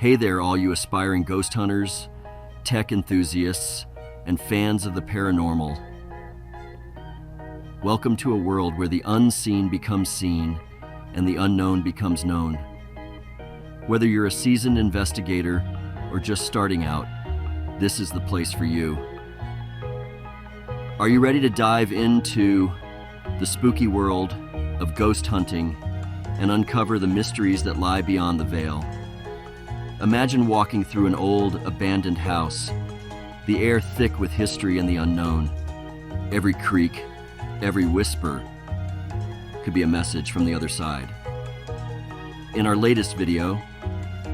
Hey there, all you aspiring ghost hunters, tech enthusiasts, and fans of the paranormal. Welcome to a world where the unseen becomes seen and the unknown becomes known. Whether you're a seasoned investigator or just starting out, this is the place for you. Are you ready to dive into the spooky world of ghost hunting and uncover the mysteries that lie beyond the veil? Imagine walking through an old, abandoned house, the air thick with history and the unknown. Every creak, every whisper could be a message from the other side. In our latest video,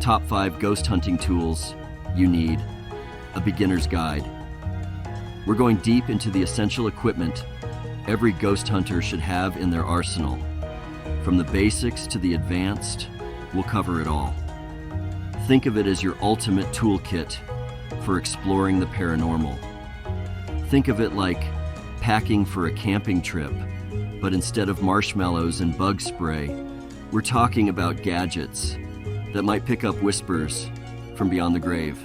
Top 5 Ghost Hunting Tools You Need, a Beginner's Guide. We're going deep into the essential equipment every ghost hunter should have in their arsenal. From the basics to the advanced, we'll cover it all. Think of it as your ultimate toolkit for exploring the paranormal. Think of it like packing for a camping trip, but instead of marshmallows and bug spray, we're talking about gadgets that might pick up whispers from beyond the grave.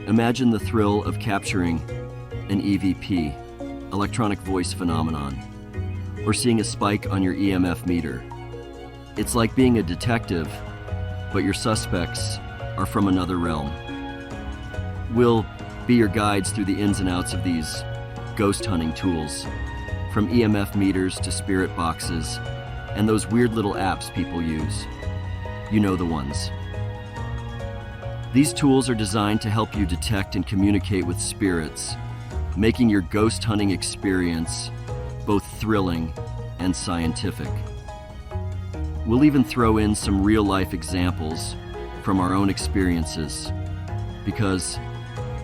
Imagine the thrill of capturing an EVP, electronic voice phenomenon, or seeing a spike on your EMF meter. It's like being a detective, but your suspects are from another realm. We'll be your guides through the ins and outs of these ghost hunting tools, from EMF meters to spirit boxes, and those weird little apps people use. You know the ones. These tools are designed to help you detect and communicate with spirits, making your ghost hunting experience both thrilling and scientific. We'll even throw in some real-life examples from our own experiences, because,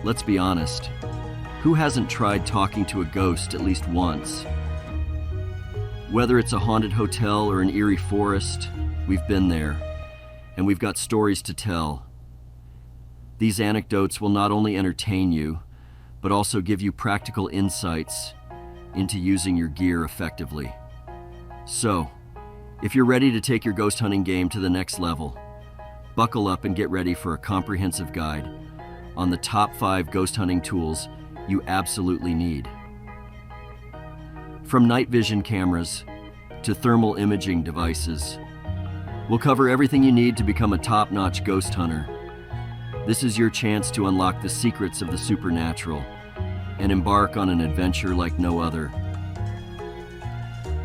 let's be honest, who hasn't tried talking to a ghost at least once? Whether it's a haunted hotel or an eerie forest, we've been there, and we've got stories to tell. These anecdotes will not only entertain you, but also give you practical insights into using your gear effectively. So, if you're ready to take your ghost hunting game to the next level, buckle up and get ready for a comprehensive guide on the top 5 ghost hunting tools you absolutely need. From night vision cameras to thermal imaging devices, we'll cover everything you need to become a top-notch ghost hunter. This is your chance to unlock the secrets of the supernatural and embark on an adventure like no other.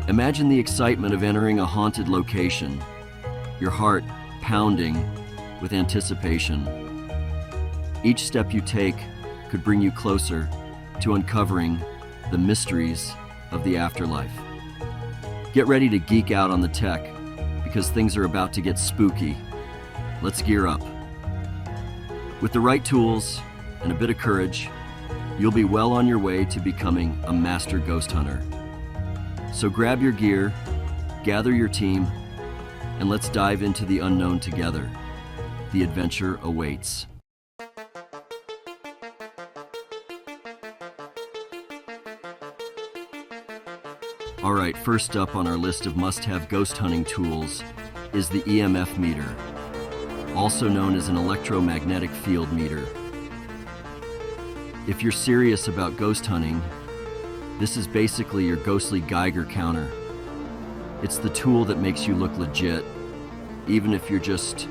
Imagine the excitement of entering a haunted location, your heart pounding with anticipation. Each step you take could bring you closer to uncovering the mysteries of the afterlife. Get ready to geek out on the tech, because things are about to get spooky. Let's gear up. With the right tools and a bit of courage, you'll be well on your way to becoming a master ghost hunter. So grab your gear, gather your team, and let's dive into the unknown together. The adventure awaits. All right, first up on our list of must-have ghost hunting tools is the EMF meter, also known as an electromagnetic field meter. If you're serious about ghost hunting, this is basically your ghostly Geiger counter. It's the tool that makes you look legit, even if you're just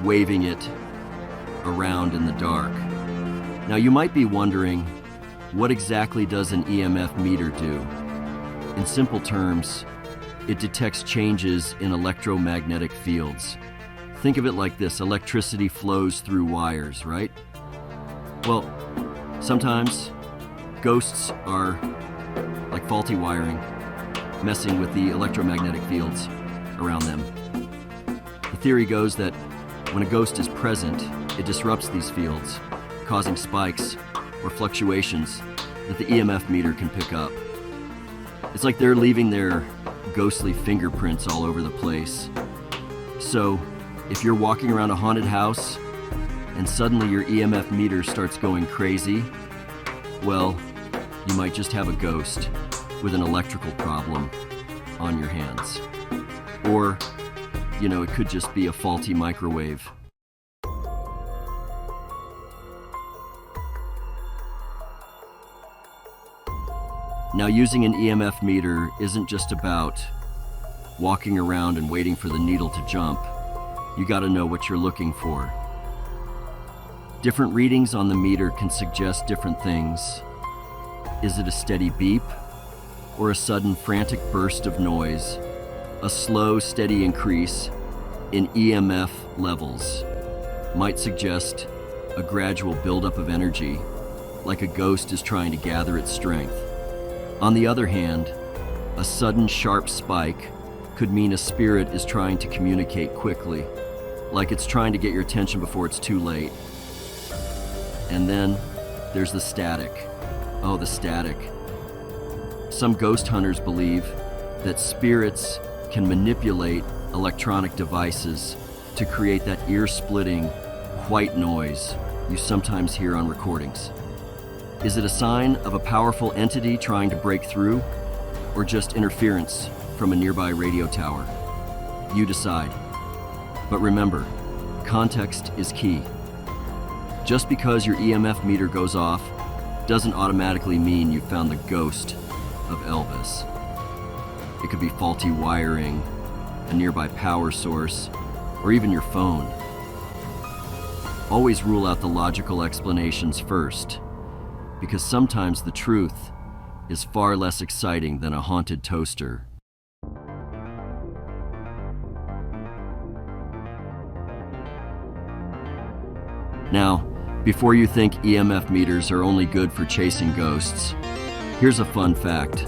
waving it around in the dark. Now you might be wondering, what exactly does an EMF meter do? In simple terms, it detects changes in electromagnetic fields. Think of it like this: electricity flows through wires, right? Well, sometimes ghosts are like faulty wiring, messing with the electromagnetic fields around them. The theory goes that when a ghost is present, it disrupts these fields, causing spikes or fluctuations that the EMF meter can pick up. It's like they're leaving their ghostly fingerprints all over the place. So, if you're walking around a haunted house and suddenly your EMF meter starts going crazy, well, you might just have a ghost with an electrical problem on your hands. Or, it could just be a faulty microwave. Now, using an EMF meter isn't just about walking around and waiting for the needle to jump. You gotta know what you're looking for. Different readings on the meter can suggest different things. Is it a steady beep or a sudden frantic burst of noise? A slow, steady increase in EMF levels might suggest a gradual buildup of energy, like a ghost is trying to gather its strength. On the other hand, a sudden sharp spike could mean a spirit is trying to communicate quickly, like it's trying to get your attention before it's too late. And then there's the static. Oh, the static. Some ghost hunters believe that spirits can manipulate electronic devices to create that ear-splitting white noise you sometimes hear on recordings. Is it a sign of a powerful entity trying to break through, or just interference from a nearby radio tower? You decide. But remember, context is key. Just because your EMF meter goes off doesn't automatically mean you found the ghost of Elvis. It could be faulty wiring, a nearby power source, or even your phone. Always rule out the logical explanations first, because sometimes the truth is far less exciting than a haunted toaster. Now, before you think EMF meters are only good for chasing ghosts, here's a fun fact.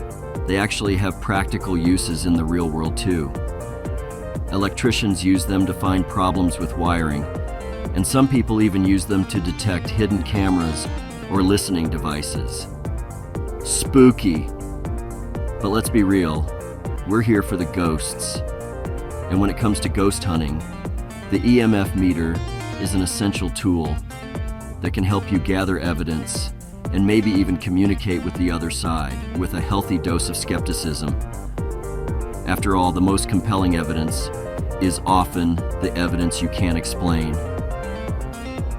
They actually have practical uses in the real world too. Electricians use them to find problems with wiring, and some people even use them to detect hidden cameras or listening devices. Spooky. But let's be real, we're here for the ghosts. And when it comes to ghost hunting, the EMF meter is an essential tool that can help you gather evidence and maybe even communicate with the other side with a healthy dose of skepticism. After all, the most compelling evidence is often the evidence you can't explain.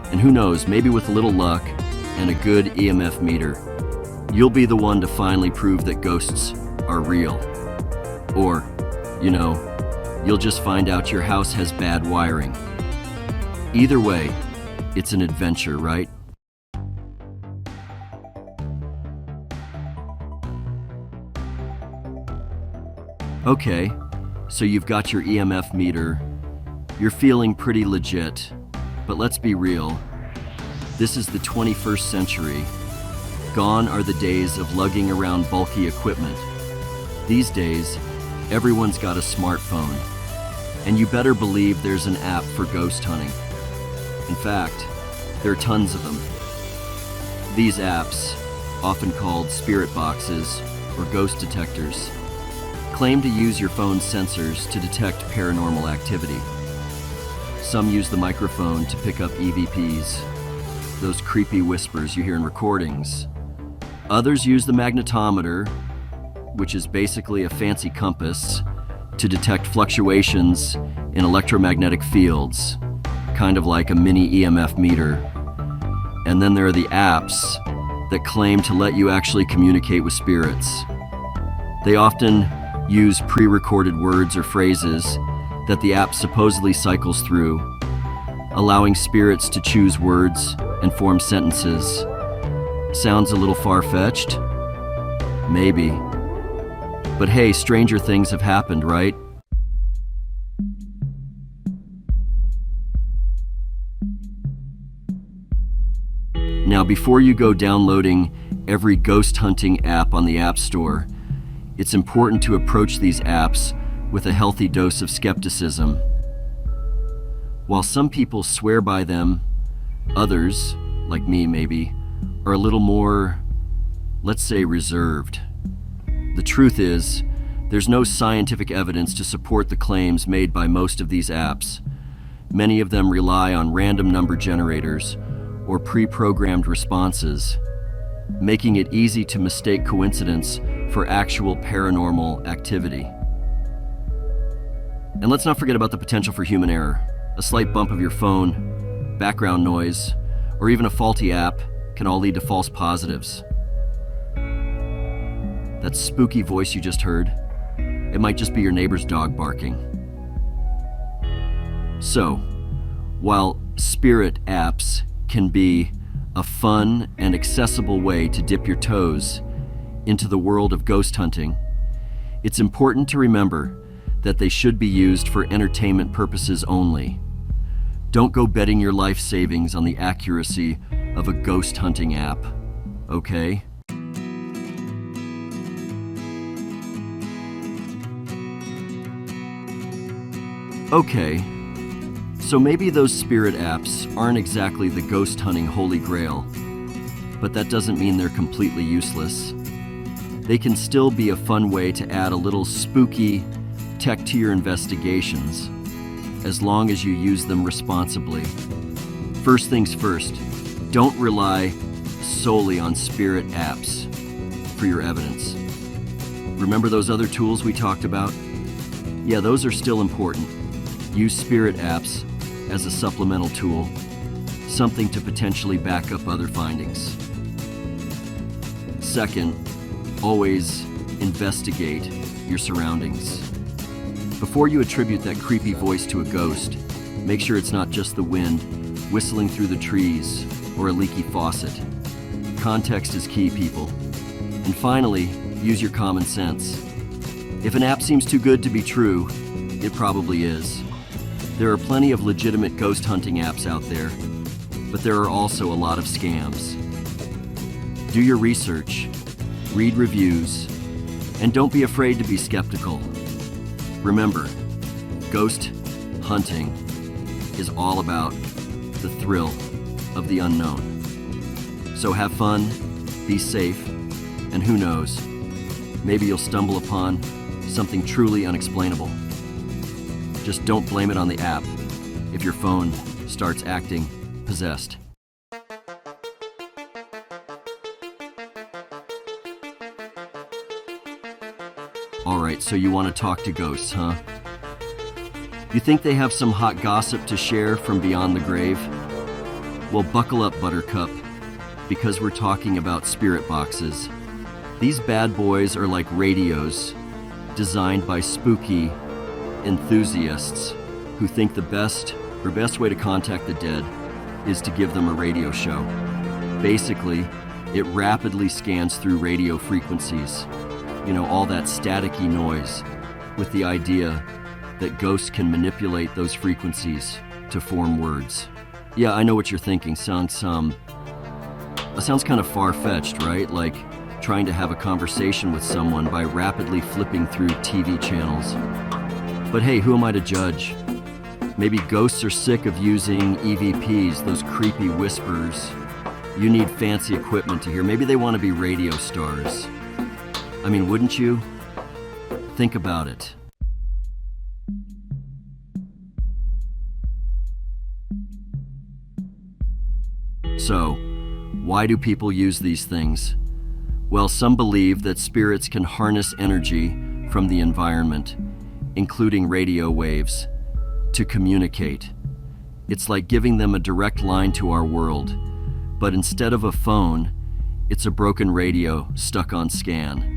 And who knows, maybe with a little luck and a good EMF meter, you'll be the one to finally prove that ghosts are real. Or, you'll just find out your house has bad wiring. Either way, it's an adventure, right? Okay, so you've got your EMF meter. You're feeling pretty legit, but let's be real. This is the 21st century. Gone are the days of lugging around bulky equipment. These days, everyone's got a smartphone, and you better believe there's an app for ghost hunting. In fact, there are tons of them. These apps, often called spirit boxes or ghost detectors, claim to use your phone's sensors to detect paranormal activity. Some use the microphone to pick up EVPs, those creepy whispers you hear in recordings. Others use the magnetometer, which is basically a fancy compass, to detect fluctuations in electromagnetic fields, kind of like a mini EMF meter. And then there are the apps that claim to let you actually communicate with spirits. They often use pre-recorded words or phrases that the app supposedly cycles through, allowing spirits to choose words and form sentences. Sounds a little far-fetched? Maybe. But hey, stranger things have happened, right? Now, before you go downloading every ghost hunting app on the App Store, it's important to approach these apps with a healthy dose of skepticism. While some people swear by them, others, like me maybe, are a little more, let's say, reserved. The truth is, there's no scientific evidence to support the claims made by most of these apps. Many of them rely on random number generators or pre-programmed responses, making it easy to mistake coincidence for actual paranormal activity. And let's not forget about the potential for human error. A slight bump of your phone, background noise, or even a faulty app can all lead to false positives. That spooky voice you just heard, it might just be your neighbor's dog barking. So, while spirit apps can be a fun and accessible way to dip your toes into the world of ghost hunting, it's important to remember that they should be used for entertainment purposes only. Don't go betting your life savings on the accuracy of a ghost hunting app, okay? Okay, so maybe those spirit apps aren't exactly the ghost hunting holy grail, but that doesn't mean they're completely useless. They can still be a fun way to add a little spooky tech to your investigations, as long as you use them responsibly. First things first, don't rely solely on spirit apps for your evidence. Remember those other tools we talked about? Yeah, those are still important. Use spirit apps as a supplemental tool, something to potentially back up other findings. Second, always investigate your surroundings. Before you attribute that creepy voice to a ghost, make sure it's not just the wind whistling through the trees or a leaky faucet. Context is key, people. And finally, use your common sense. If an app seems too good to be true, it probably is. There are plenty of legitimate ghost hunting apps out there, but there are also a lot of scams. Do your research, read reviews, and don't be afraid to be skeptical. Remember, ghost hunting is all about the thrill of the unknown. So have fun, be safe, and who knows, maybe you'll stumble upon something truly unexplainable. Just don't blame it on the app if your phone starts acting possessed. Alright, so you want to talk to ghosts, huh? You think they have some hot gossip to share from beyond the grave? Well, buckle up, Buttercup, because we're talking about spirit boxes. These bad boys are like radios, designed by spooky enthusiasts who think the best way to contact the dead is to give them a radio show. Basically, it rapidly scans through radio frequencies, all that staticky noise, with the idea that ghosts can manipulate those frequencies to form words. Yeah, I know what you're thinking. Sounds kind of far-fetched, right? Like trying to have a conversation with someone by rapidly flipping through TV channels. But hey, who am I to judge? Maybe ghosts are sick of using EVPs, those creepy whispers you need fancy equipment to hear. Maybe they want to be radio stars. I mean, wouldn't you? Think about it. So, why do people use these things? Well, some believe that spirits can harness energy from the environment, including radio waves, to communicate. It's like giving them a direct line to our world, but instead of a phone, it's a broken radio stuck on scan.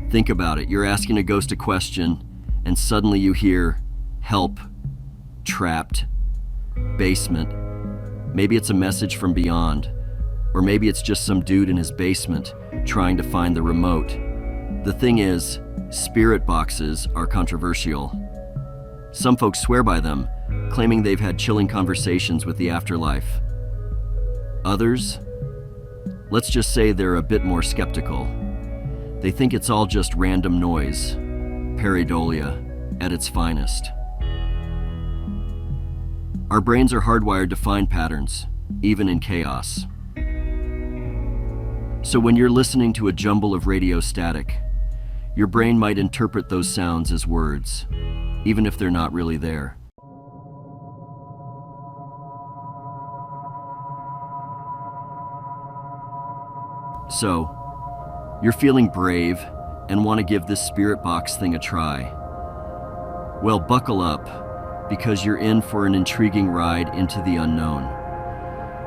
Think about it. You're asking a ghost a question, and suddenly you hear, "Help, trapped, basement." Maybe it's a message from beyond, or maybe it's just some dude in his basement trying to find the remote. The thing is, spirit boxes are controversial. Some folks swear by them, claiming they've had chilling conversations with the afterlife. Others, let's just say they're a bit more skeptical. They think it's all just random noise, pareidolia at its finest. Our brains are hardwired to find patterns, even in chaos. So when you're listening to a jumble of radio static, your brain might interpret those sounds as words, even if they're not really there. So, you're feeling brave and want to give this spirit box thing a try. Well, buckle up, because you're in for an intriguing ride into the unknown.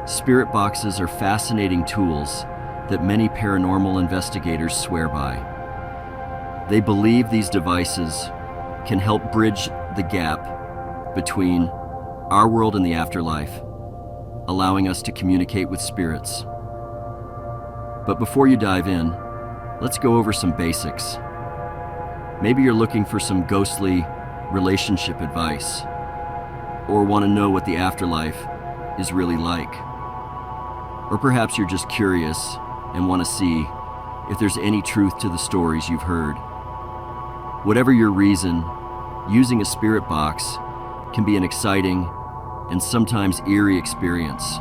Spirit boxes are fascinating tools that many paranormal investigators swear by. They believe these devices can help bridge the gap between our world and the afterlife, allowing us to communicate with spirits. But before you dive in, let's go over some basics. Maybe you're looking for some ghostly relationship advice, or want to know what the afterlife is really like. Or perhaps you're just curious and want to see if there's any truth to the stories you've heard. Whatever your reason, using a spirit box can be an exciting and sometimes eerie experience.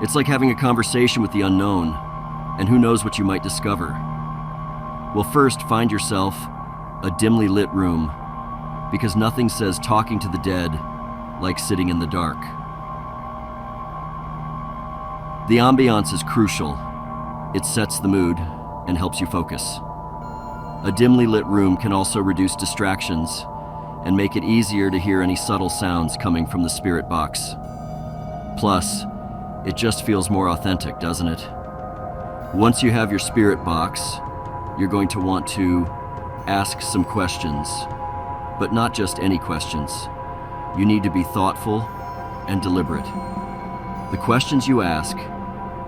It's like having a conversation with the unknown, and who knows what you might discover. Well, first, find yourself a dimly lit room, because nothing says talking to the dead like sitting in the dark. The ambiance is crucial. It sets the mood and helps you focus. A dimly lit room can also reduce distractions and make it easier to hear any subtle sounds coming from the spirit box. Plus, it just feels more authentic, doesn't it? Once you have your spirit box, you're going to want to ask some questions, but not just any questions. You need to be thoughtful and deliberate. The questions you ask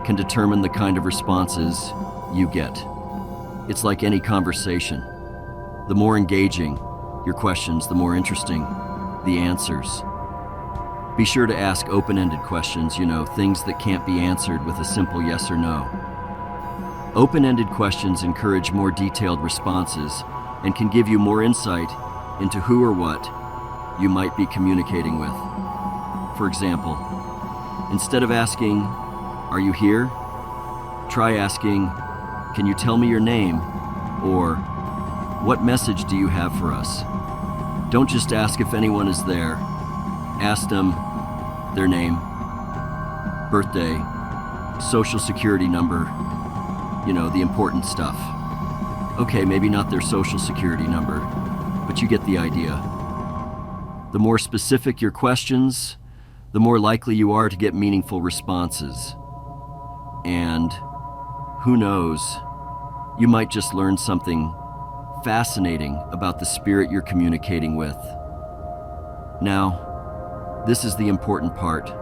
can determine the kind of responses you get. It's like any conversation. The more engaging your questions, the more interesting the answers. Be sure to ask open-ended questions, things that can't be answered with a simple yes or no. Open-ended questions encourage more detailed responses and can give you more insight into who or what you might be communicating with. For example, instead of asking, "Are you here?" try asking, "Can you tell me your name?" or "What message do you have for us?" Don't just ask if anyone is there. Ask them their name, birthday, social security number, the important stuff. Okay, maybe not their social security number, but you get the idea. The more specific your questions, the more likely you are to get meaningful responses. And who knows, you might just learn something fascinating about the spirit you're communicating with. Now, this is the important part.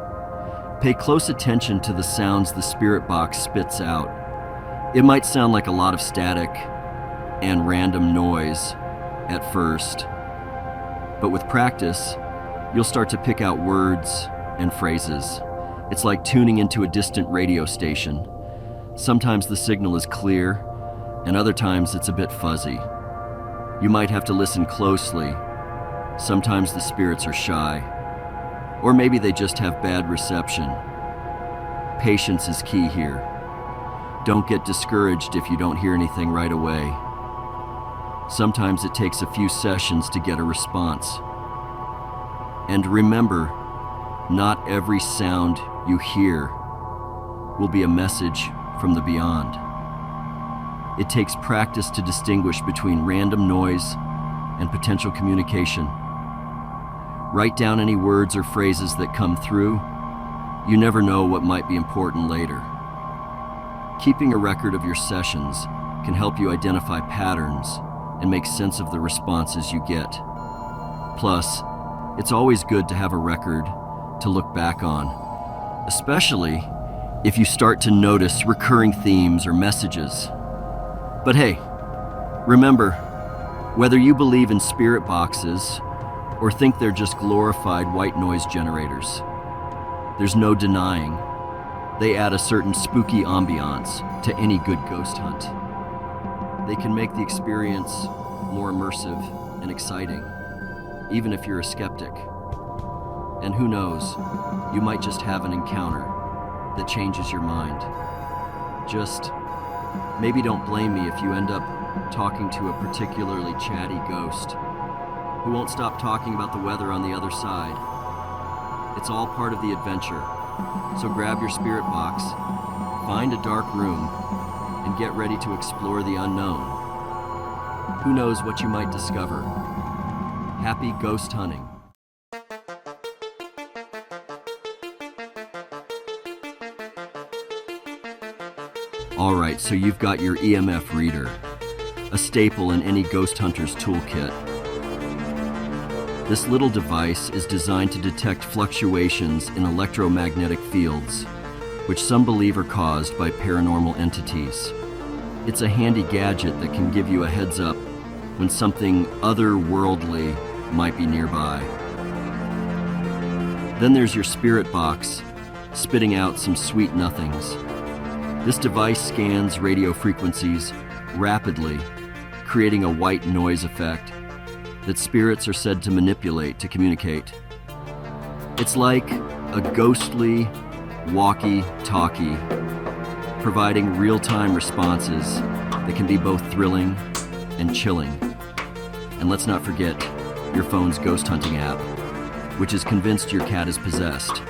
Pay close attention to the sounds the spirit box spits out. It might sound like a lot of static and random noise at first, but with practice, you'll start to pick out words and phrases. It's like tuning into a distant radio station. Sometimes the signal is clear, and other times it's a bit fuzzy. You might have to listen closely. Sometimes the spirits are shy, or maybe they just have bad reception. Patience is key here. Don't get discouraged if you don't hear anything right away. Sometimes it takes a few sessions to get a response. And remember, not every sound you hear will be a message from the beyond. It takes practice to distinguish between random noise and potential communication. Write down any words or phrases that come through. You never know what might be important later. Keeping a record of your sessions can help you identify patterns and make sense of the responses you get. Plus, it's always good to have a record to look back on, especially if you start to notice recurring themes or messages. But hey, remember, whether you believe in spirit boxes or think they're just glorified white noise generators, there's no denying they add a certain spooky ambiance to any good ghost hunt. They can make the experience more immersive and exciting, even if you're a skeptic. And who knows, you might just have an encounter that changes your mind. Just maybe don't blame me if you end up talking to a particularly chatty ghost who won't stop talking about the weather on the other side. It's all part of the adventure. So grab your spirit box, find a dark room, and get ready to explore the unknown. Who knows what you might discover? Happy ghost hunting. All right, so you've got your EMF reader. a staple in any ghost hunter's toolkit. This little device is designed to detect fluctuations in electromagnetic fields, which some believe are caused by paranormal entities. It's a handy gadget that can give you a heads up when something otherworldly might be nearby. Then there's your spirit box, spitting out some sweet nothings. This device scans radio frequencies rapidly, creating a white noise effect that spirits are said to manipulate to communicate. It's like a ghostly walkie-talkie, providing real-time responses that can be both thrilling and chilling. And let's not forget your phone's ghost hunting app, which is convinced your cat is possessed.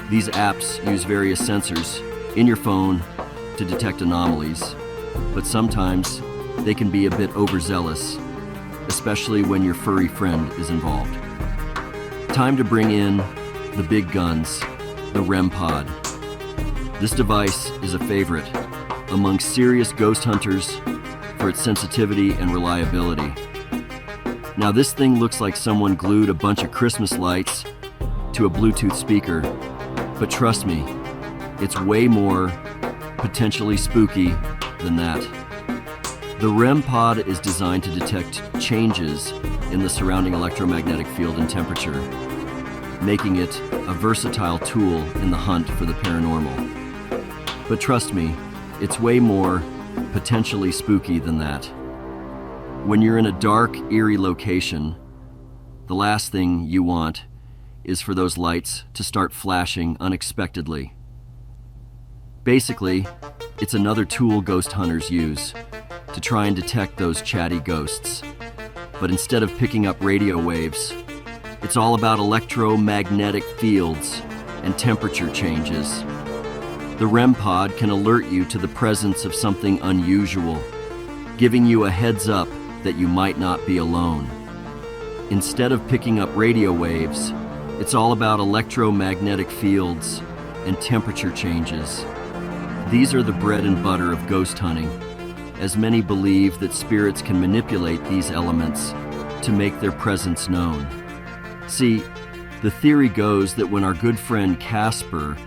These apps use various sensors in your phone to detect anomalies, but sometimes they can be a bit overzealous, especially when your furry friend is involved. Time to bring in the big guns, the REM pod. This device is a favorite among serious ghost hunters for its sensitivity and reliability. Now, this thing looks like someone glued a bunch of Christmas lights to a Bluetooth speaker, but trust me, it's way more potentially spooky than that. The REM pod is designed to detect changes in the surrounding electromagnetic field and temperature, making it a versatile tool in the hunt for the paranormal. But trust me, it's way more potentially spooky than that. When you're in a dark, eerie location, the last thing you want is for those lights to start flashing unexpectedly. Basically, it's another tool ghost hunters use to try and detect those chatty ghosts. But instead of picking up radio waves, it's all about electromagnetic fields and temperature changes. The REM pod can alert you to the presence of something unusual, giving you a heads up that you might not be alone. Instead of picking up radio waves, it's all about electromagnetic fields and temperature changes. These are the bread and butter of ghost hunting, as many believe that spirits can manipulate these elements to make their presence known. See, the theory goes that when our good friend Casper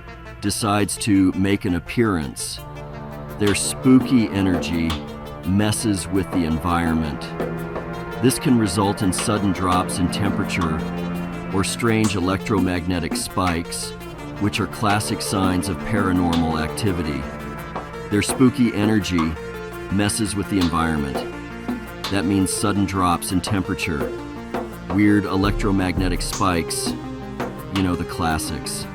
decides to make an appearance, their spooky energy messes with the environment. This can result in sudden drops in temperature or strange electromagnetic spikes, which are classic signs of paranormal activity. Their spooky energy messes with the environment. That means sudden drops in temperature, weird electromagnetic spikes, the classics.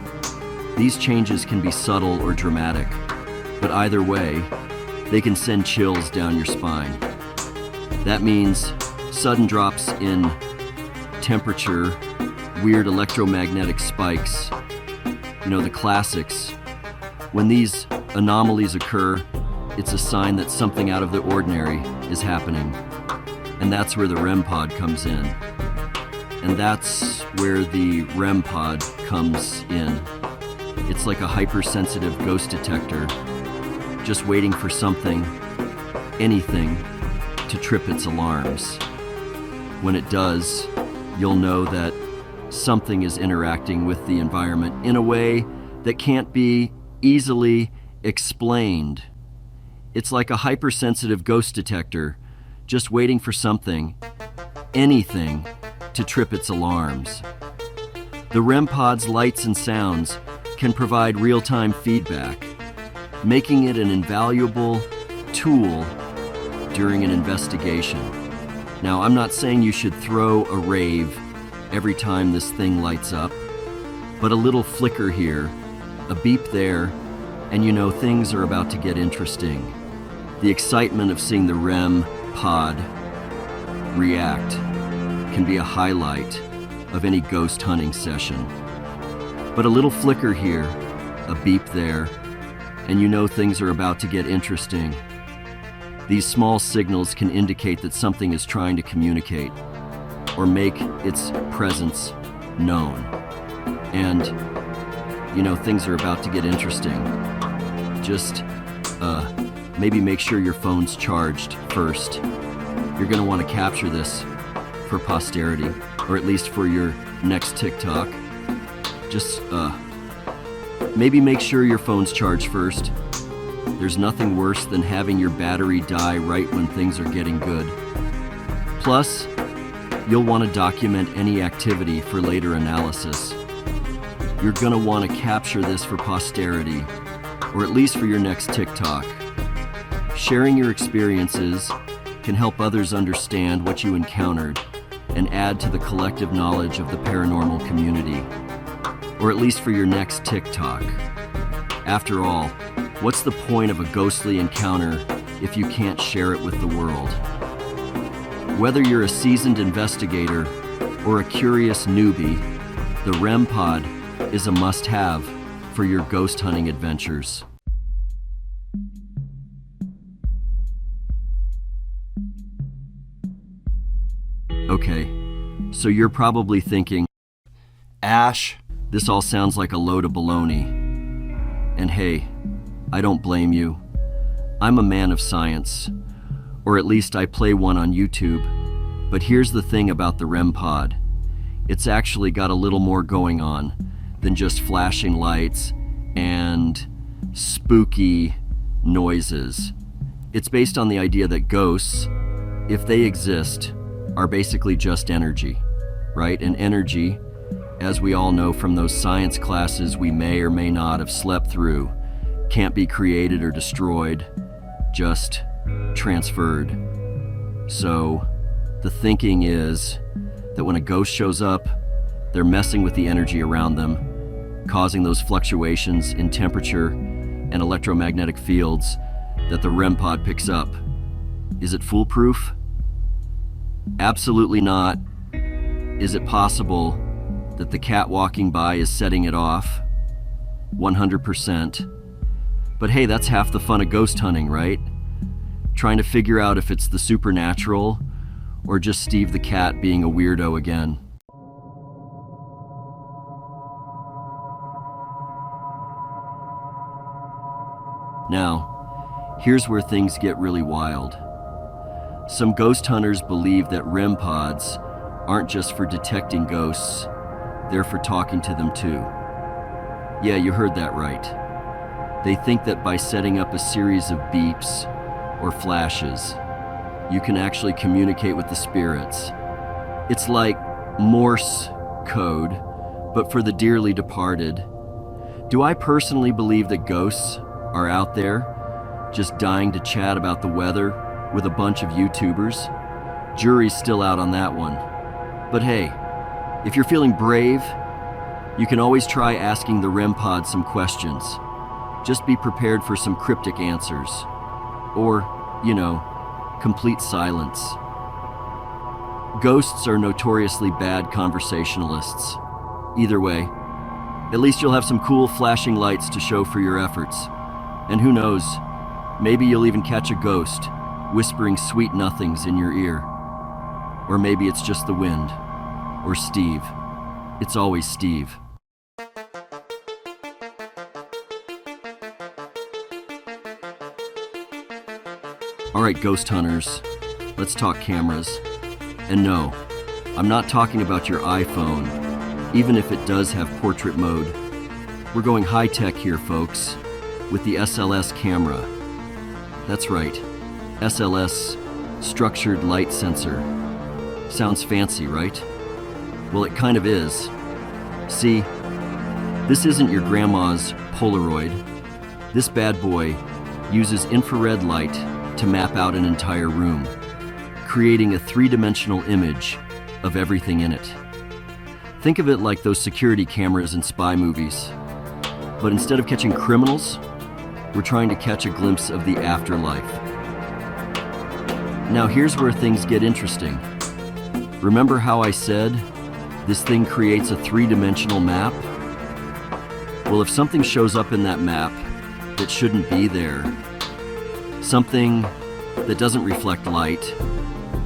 These changes can be subtle or dramatic, but either way, they can send chills down your spine. That means sudden drops in temperature, weird electromagnetic spikes, the classics. When these anomalies occur, it's a sign that something out of the ordinary is happening. And that's where the REM pod comes in. And that's where the REM pod comes in. It's like a hypersensitive ghost detector, just waiting for something, anything, to trip its alarms. When it does, you'll know that something is interacting with the environment in a way that can't be easily explained. It's like a hypersensitive ghost detector, just waiting for something, anything, to trip its alarms. The REM pod's lights and sounds can provide real-time feedback, making it an invaluable tool during an investigation. Now, I'm not saying you should throw a rave every time this thing lights up, but a little flicker here, a beep there, and things are about to get interesting. The excitement of seeing the REM pod react can be a highlight of any ghost hunting session. But a little flicker here, a beep there, and things are about to get interesting. These small signals can indicate that something is trying to communicate or make its presence known. And, things are about to get interesting. Just maybe make sure your phone's charged first. You're going to want to capture this for posterity, or at least for your next TikTok. Just maybe make sure your phone's charged first. There's nothing worse than having your battery die right when things are getting good. Plus, you'll want to document any activity for later analysis. You're going to want to capture this for posterity, or at least for your next TikTok. Sharing your experiences can help others understand what you encountered and add to the collective knowledge of the paranormal community, or at least for your next TikTok. After all, what's the point of a ghostly encounter if you can't share it with the world? Whether you're a seasoned investigator or a curious newbie, the REM pod is a must-have for your ghost hunting adventures. Okay, so you're probably thinking, Ash, this all sounds like a load of baloney. And hey, I don't blame you. I'm a man of science, or at least I play one on YouTube. But here's the thing about the REM pod. It's actually got a little more going on than just flashing lights and spooky noises. It's based on the idea that ghosts, if they exist, are basically just energy, right? And energy, as we all know from those science classes we may or may not have slept through, can't be created or destroyed, just transferred. So the thinking is that when a ghost shows up, they're messing with the energy around them, causing those fluctuations in temperature and electromagnetic fields that the REM pod picks up. Is it foolproof? Absolutely not. Is it possible that the cat walking by is setting it off? 100%. But hey, that's half the fun of ghost hunting, right? Trying to figure out if it's the supernatural or just Steve the cat being a weirdo again. Now, here's where things get really wild. Some ghost hunters believe that REM pods aren't just for detecting ghosts, they're for talking to them too. Yeah, you heard that right. They think that by setting up a series of beeps or flashes, you can actually communicate with the spirits. It's like Morse code, but for the dearly departed. Do I personally believe that ghosts are out there just dying to chat about the weather with a bunch of YouTubers? Jury's still out on that one. But hey, if you're feeling brave, you can always try asking the REM pod some questions. Just be prepared for some cryptic answers. Or, complete silence. Ghosts are notoriously bad conversationalists. Either way, at least you'll have some cool flashing lights to show for your efforts. And who knows, maybe you'll even catch a ghost whispering sweet nothings in your ear. Or maybe it's just the wind. Or Steve. It's always Steve. All right, ghost hunters, let's talk cameras. And no, I'm not talking about your iPhone, even if it does have portrait mode. We're going high-tech here, folks, with the SLS camera. That's right, SLS, Structured Light Sensor. Sounds fancy, right? Well, it kind of is. See, this isn't your grandma's Polaroid. This bad boy uses infrared light to map out an entire room, creating a three-dimensional image of everything in it. Think of it like those security cameras in spy movies. But instead of catching criminals, we're trying to catch a glimpse of the afterlife. Now here's where things get interesting. Remember how I said this thing creates a three-dimensional map? Well, if something shows up in that map that shouldn't be there, something that doesn't reflect light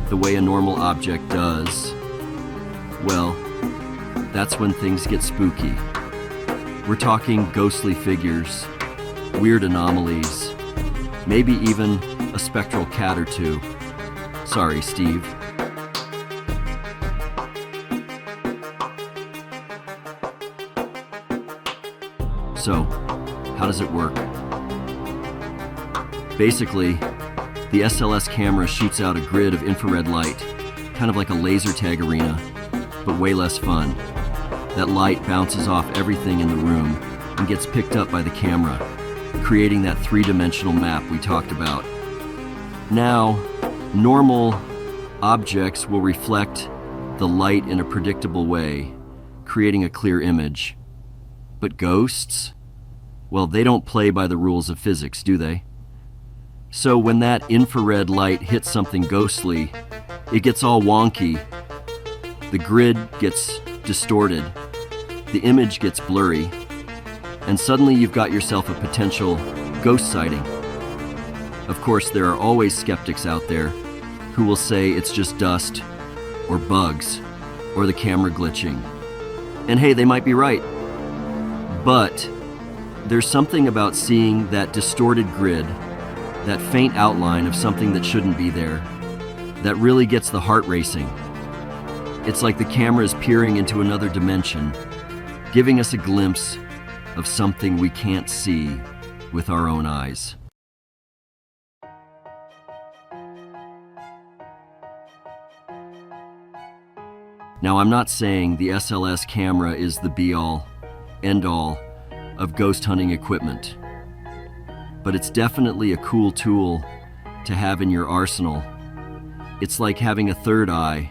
the way a normal object does, well, that's when things get spooky. We're talking ghostly figures, weird anomalies, Maybe even a spectral cat or two. Sorry, Steve. So, how does it work? Basically, the SLS camera shoots out a grid of infrared light, kind of like a laser tag arena, but way less fun. That light bounces off everything in the room and gets picked up by the camera, creating that three-dimensional map we talked about. Now, normal objects will reflect the light in a predictable way, creating a clear image. But ghosts? Well, they don't play by the rules of physics, do they? So when that infrared light hits something ghostly, it gets all wonky. The grid gets distorted. The image gets blurry. And suddenly you've got yourself a potential ghost sighting. Of course, there are always skeptics out there who will say it's just dust or bugs or the camera glitching. And hey, they might be right. But there's something about seeing that distorted grid, that faint outline of something that shouldn't be there, that really gets the heart racing. It's like the camera is peering into another dimension, giving us a glimpse of something we can't see with our own eyes. Now, I'm not saying the SLS camera is the be-all, end-all of ghost hunting equipment, but it's definitely a cool tool to have in your arsenal. It's like having a third eye,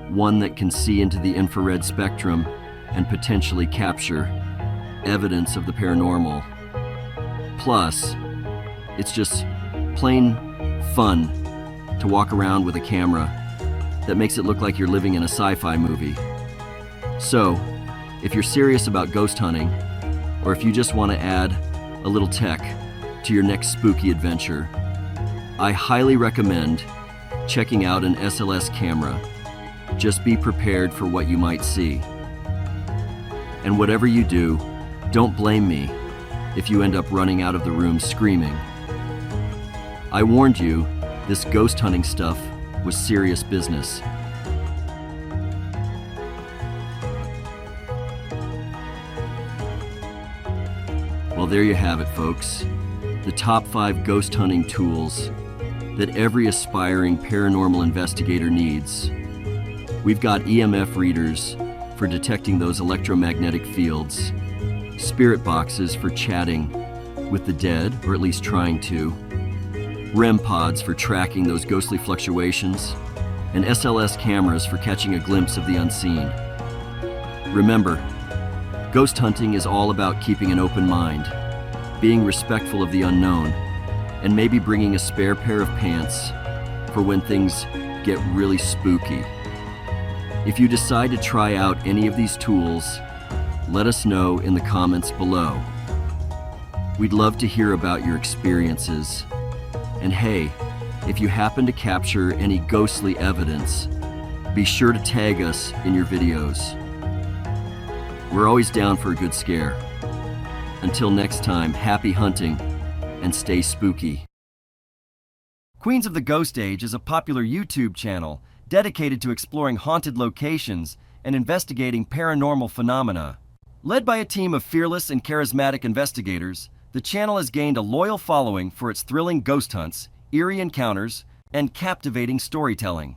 one that can see into the infrared spectrum and potentially capture evidence of the paranormal. Plus, it's just plain fun to walk around with a camera that makes it look like you're living in a sci-fi movie. So, if you're serious about ghost hunting, or if you just want to add a little tech to your next spooky adventure, I highly recommend checking out an SLS camera. Just be prepared for what you might see. And whatever you do, don't blame me if you end up running out of the room screaming. I warned you, this ghost hunting stuff was serious business. Well, there you have it, folks. The top 5 ghost hunting tools that every aspiring paranormal investigator needs. We've got EMF readers for detecting those electromagnetic fields, spirit boxes for chatting with the dead, or at least trying to, REM pods for tracking those ghostly fluctuations, and SLS cameras for catching a glimpse of the unseen. Remember, ghost hunting is all about keeping an open mind, being respectful of the unknown, and maybe bringing a spare pair of pants for when things get really spooky. If you decide to try out any of these tools, let us know in the comments below. We'd love to hear about your experiences. And hey, if you happen to capture any ghostly evidence, be sure to tag us in your videos. We're always down for a good scare. Until next time, happy hunting and stay spooky. Queens of the Ghost Age is a popular YouTube channel dedicated to exploring haunted locations and investigating paranormal phenomena. Led by a team of fearless and charismatic investigators, the channel has gained a loyal following for its thrilling ghost hunts, eerie encounters, and captivating storytelling.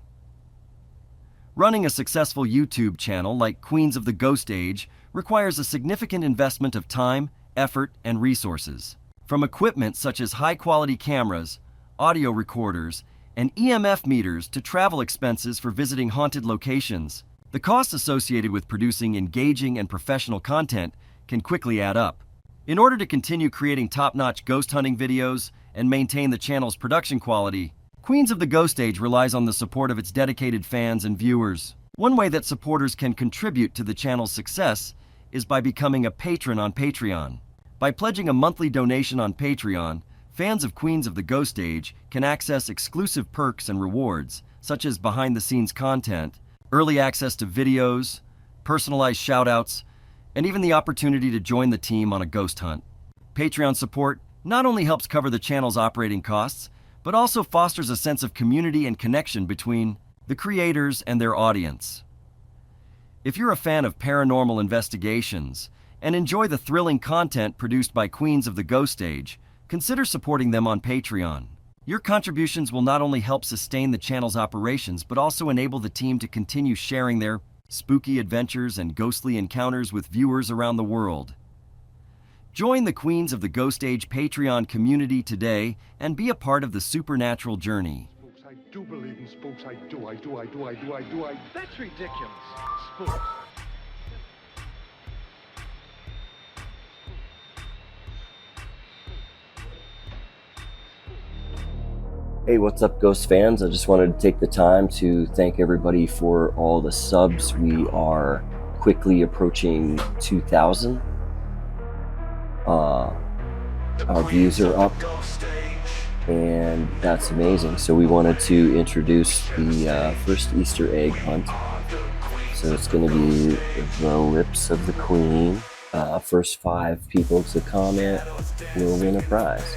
Running a successful YouTube channel like Queens of the Ghost Age requires a significant investment of time, effort, and resources. From equipment such as high-quality cameras, audio recorders, and EMF meters to travel expenses for visiting haunted locations, the costs associated with producing engaging and professional content can quickly add up. In order to continue creating top-notch ghost hunting videos and maintain the channel's production quality, Queens of the Ghost Age relies on the support of its dedicated fans and viewers. One way that supporters can contribute to the channel's success is by becoming a patron on Patreon. By pledging a monthly donation on Patreon, fans of Queens of the Ghost Age can access exclusive perks and rewards, such as behind-the-scenes content, early access to videos, personalized shoutouts, and even the opportunity to join the team on a ghost hunt. Patreon support not only helps cover the channel's operating costs, but also fosters a sense of community and connection between the creators and their audience. If you're a fan of paranormal investigations and enjoy the thrilling content produced by Queens of the Ghost Age, consider supporting them on Patreon. Your contributions will not only help sustain the channel's operations, but also enable the team to continue sharing their spooky adventures and ghostly encounters with viewers around the world. Join the Queens of the Ghost Age Patreon community today and be a part of the supernatural journey. Spooks, I do believe in spooks. I do. That's ridiculous. Spooks. Hey, what's up, Ghost fans? I just wanted to take the time to thank everybody for all the subs. We are quickly approaching 2,000. Our views are up, and that's amazing. So we wanted to introduce the first Easter egg hunt. So it's going to be the lips of the Queen. First 5 people to comment will win a prize.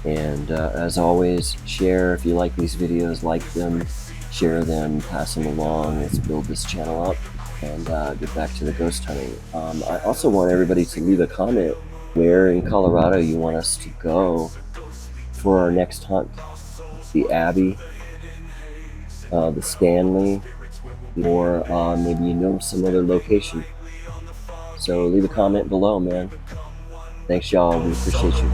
And as always, share if you like these videos, like them, share them, pass them along. Let's build this channel up and get back to the ghost hunting. I also want everybody to leave a comment where in Colorado you want us to go for our next hunt. The Abbey, the Stanley, or maybe you know some other location. So leave a comment below, man. Thanks, y'all. We appreciate you.